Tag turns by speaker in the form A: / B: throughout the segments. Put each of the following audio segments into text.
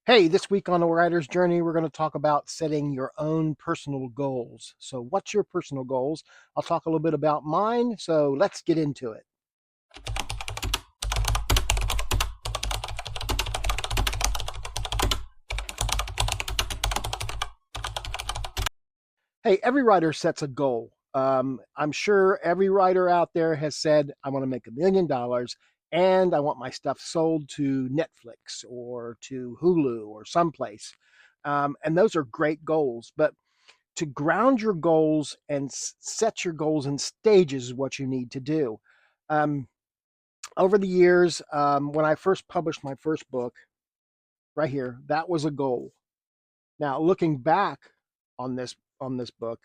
A: Hey, this week on the Writer's Journey, we're going to talk about setting your own personal goals. So, what's your personal goals? I'll talk a little bit about mine. So, let's get into it. Hey, every writer sets a goal. I'm sure every writer out there has said, I want to make $1 million and I want my stuff sold to Netflix or to Hulu or someplace. And those are great goals. But to ground your goals and set your goals in stages is what you need to do. Um, Over the years, when I first published my first book, right here, that was a goal. Now, looking back on this book,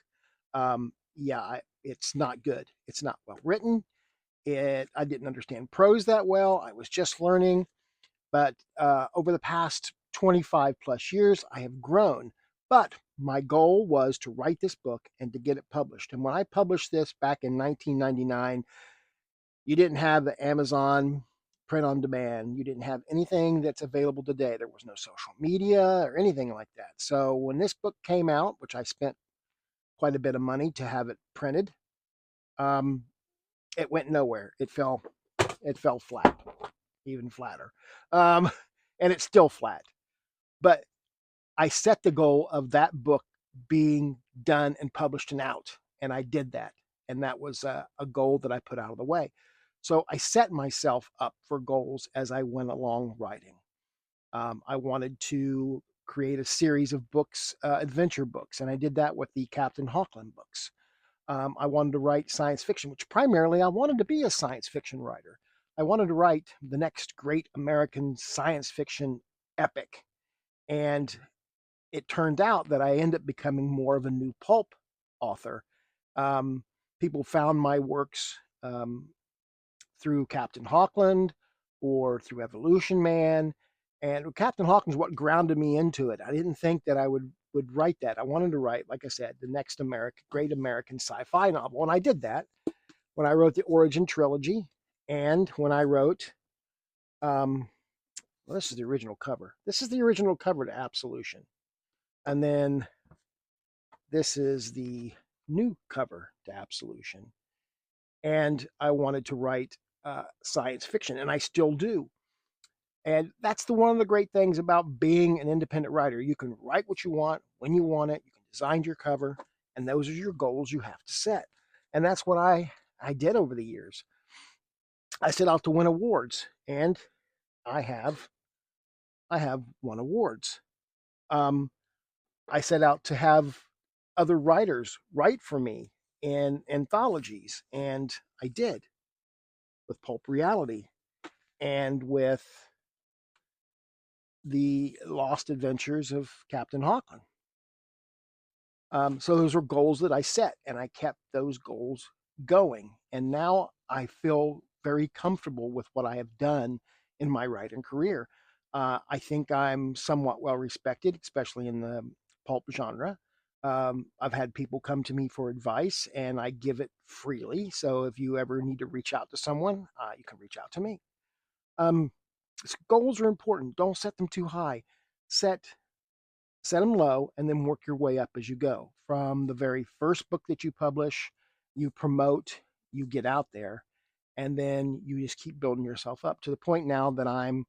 A: it's not good. It's not well written. I didn't understand prose that well. I was just learning, but over the past 25 plus years, I have grown. But my goal was to write this book and to get it published. And when I published this back in 1999, you didn't have the Amazon print on demand. You didn't have anything that's available today. There was no social media or anything like that. So when this book came out, which I spent quite a bit of money to have it printed, um, it went nowhere. It fell flat, even flatter, um, and it's still flat. But I set the goal of that book being done and published and out, and I did that, and that was a goal that I put out of the way. So I set myself up for goals as I went along writing. I wanted to create a series of books, adventure books, and I did that with the Captain Hawkland books. I wanted to write science fiction, which primarily I wanted to be a science fiction writer. I wanted to write the next great American science fiction epic. And it turned out that I ended up becoming more of a new pulp author. Um, People found my works through Captain Hawkland or through Evolution Man. And Captain Hawkins what grounded me into it. I didn't think that I would write that. I wanted to write, like I said, the next great American sci-fi novel, and I did that when I wrote the Origin trilogy, and when I wrote, um, well, this is the original cover. This is the original cover to Absolution, and then this is the new cover to Absolution. And I wanted to write science fiction, and I still do. And that's one of the great things about being an independent writer. You can write what you want when you want it. You can design your cover, and those are your goals you have to set. And that's what I did over the years. I set out to win awards, and I have I have won awards. Um, I set out to have other writers write for me in anthologies, and I did with Pulp Reality and with the Lost Adventures of Captain Hawkland. So those were goals that I set, and I kept those goals going. And now I feel very comfortable with what I have done in my writing career. I think I'm somewhat well respected, especially in the pulp genre. I've had people come to me for advice, and I give it freely. So if you ever need to reach out to someone, you can reach out to me. Um, Goals are important. Don't set them too high. Set set them low and then work your way up as you go. From the very first book that you publish, you promote, you get out there, and then you just keep building yourself up to the point now that I'm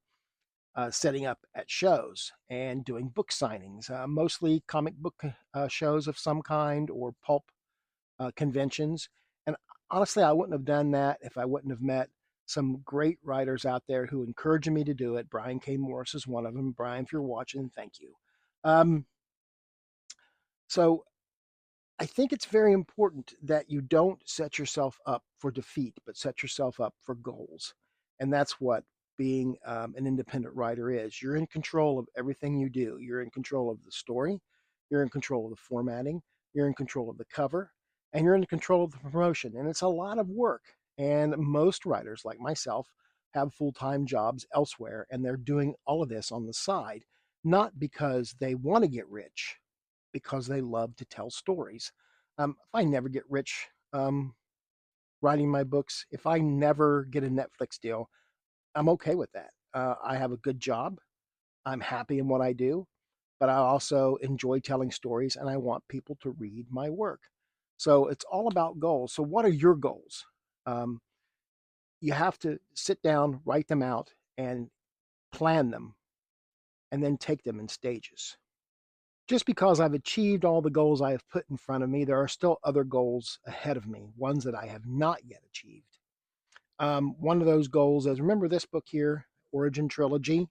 A: setting up at shows and doing book signings, mostly comic book shows of some kind or pulp conventions. And honestly, I wouldn't have done that if I wouldn't have met some great writers out there who encouraged me to do it. Brian K. Morris is one of them. Brian, if you're watching, thank you. Um, so I think it's very important that you don't set yourself up for defeat, but set yourself up for goals. And that's what being an independent writer is. You're in control of everything you do. You're in control of the story, you're in control of the formatting, you're in control of the cover, and you're in control of the promotion. And it's a lot of work. And most writers, like myself, have full time jobs elsewhere, and they're doing all of this on the side, not because they want to get rich, because they love to tell stories. If I never get rich writing my books, if I never get a Netflix deal, I'm okay with that. I have a good job. I'm happy in what I do, but I also enjoy telling stories and I want people to read my work. So it's all about goals. So, what are your goals? Um, you have to sit down, write them out, and plan them, and then take them in stages. Just because I've achieved all the goals I have put in front of me, there are still other goals ahead of me, ones that I have not yet achieved. One of those goals is, remember this book here, Origin Trilogy?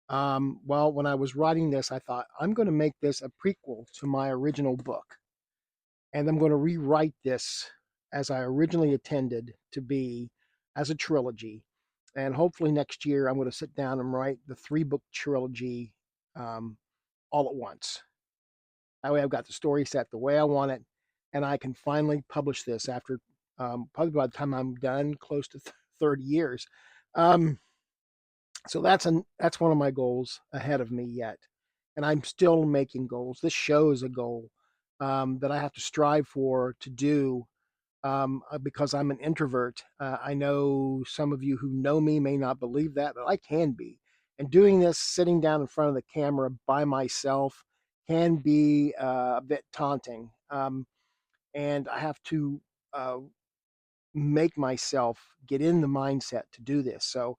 A: Well, when I was writing this, I thought I'm going to make this a prequel to my original book, and I'm going to rewrite this as I originally intended to be, as a trilogy. And hopefully next year, I'm going to sit down and write the 3-book trilogy um, all at once. That way, I've got the story set the way I want it, and I can finally publish this after probably by the time I'm done, close to 30 years. Um, so that's one of my goals ahead of me yet, and I'm still making goals. This show is a goal that I have to strive for to do because I'm an introvert. I know some of you who know me may not believe that, but I can be. And doing this, sitting down in front of the camera by myself, can be a bit taunting. And I have to uh, make myself get in the mindset to do this. So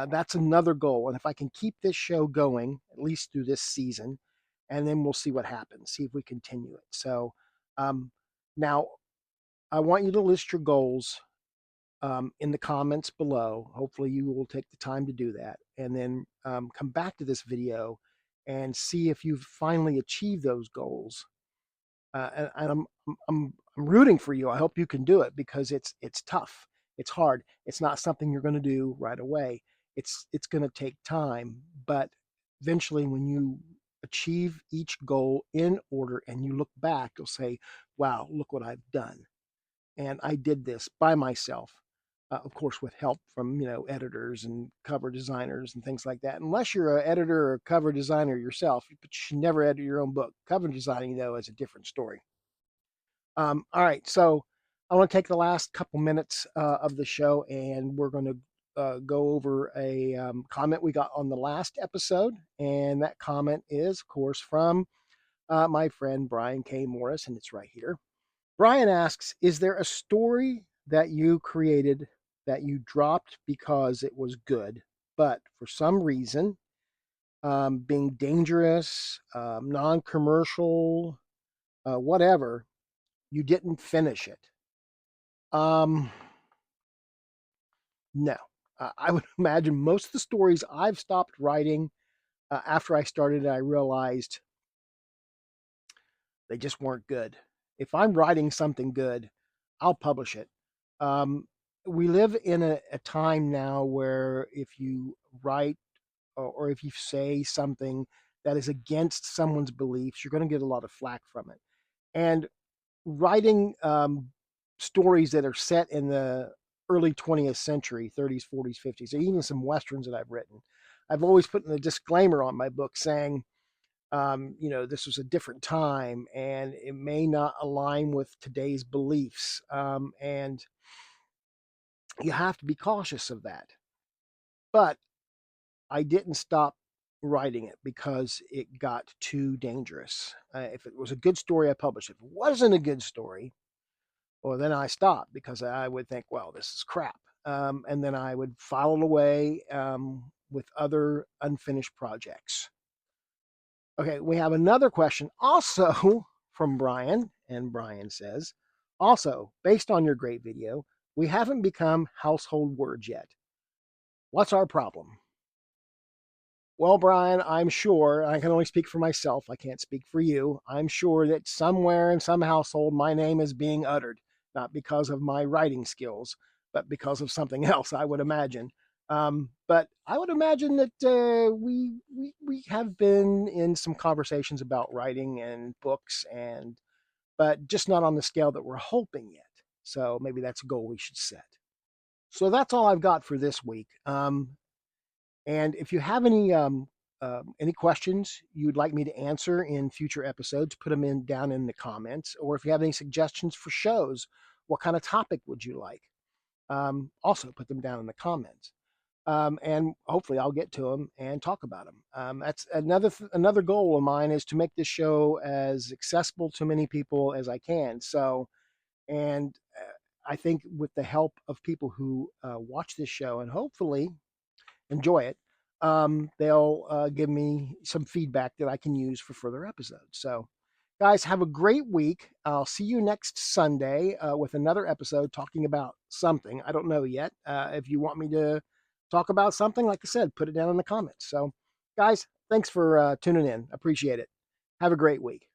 A: that's another goal. And if I can keep this show going, at least through this season, and then we'll see what happens, see if we continue it. So um, now I want you to list your goals in the comments below. Hopefully, you will take the time to do that, and then come back to this video and see if you've finally achieved those goals. And I'm rooting for you. I hope you can do it because it's tough. It's hard. It's not something you're going to do right away. It's going to take time, but eventually, when you achieve each goal in order and you look back, you'll say, "Wow, look what I've done." And I did this by myself, of course, with help from editors and cover designers and things like that. Unless you're an editor or cover designer yourself, but you should never edit your own book. Cover designing, though, is a different story. All right, so I want to take the last couple minutes of the show, and we're going to go over a comment we got on the last episode, and that comment is, of course, from my friend Brian K. Morris, and it's right here. Brian asks, is there a story that you created that you dropped because it was good, but for some reason, being dangerous, non commercial, whatever, you didn't finish it? Um, no. I would imagine most of the stories I've stopped writing after I started, I realized they just weren't good. If I'm writing something good, I'll publish it. Um, we live in a time now where if you write or if you say something that is against someone's beliefs, you're going to get a lot of flack from it. And writing stories that are set in the early 20th century, 30s, 40s, 50s, or even some westerns that I've written, I've always put in a disclaimer on my book saying, this was a different time and it may not align with today's beliefs. And you have to be cautious of that. But I didn't stop writing it because it got too dangerous. If it was a good story, I published it. If it wasn't a good story, well, then I stopped because I would think, well, this is crap. And then I would file it away with other unfinished projects. Okay, we have another question also from Brian, and Brian says, also, based on your great video, we haven't become household words yet. What's our problem? Well, Brian, I'm sure, I can only speak for myself, I can't speak for you. I'm sure that somewhere in some household my name is being uttered, not because of my writing skills, but because of something else, I would imagine. But I would imagine that we have been in some conversations about writing and books, but just not on the scale that we're hoping yet. So maybe that's a goal we should set. So that's all I've got for this week. And if you have any questions you'd like me to answer in future episodes, put them in down in the comments. Or if you have any suggestions for shows, what kind of topic would you like? Also, put them down in the comments. and hopefully I'll get to them and talk about them. That's another goal of mine, is to make this show as accessible to many people as I can. So, and I think with the help of people who watch this show and hopefully enjoy it, they'll give me some feedback that I can use for further episodes. So, guys, have a great week. I'll see you next Sunday with another episode talking about something. I don't know yet. If you want me to talk about something, like I said, put it down in the comments. So, guys, thanks for tuning in. Appreciate it. Have a great week.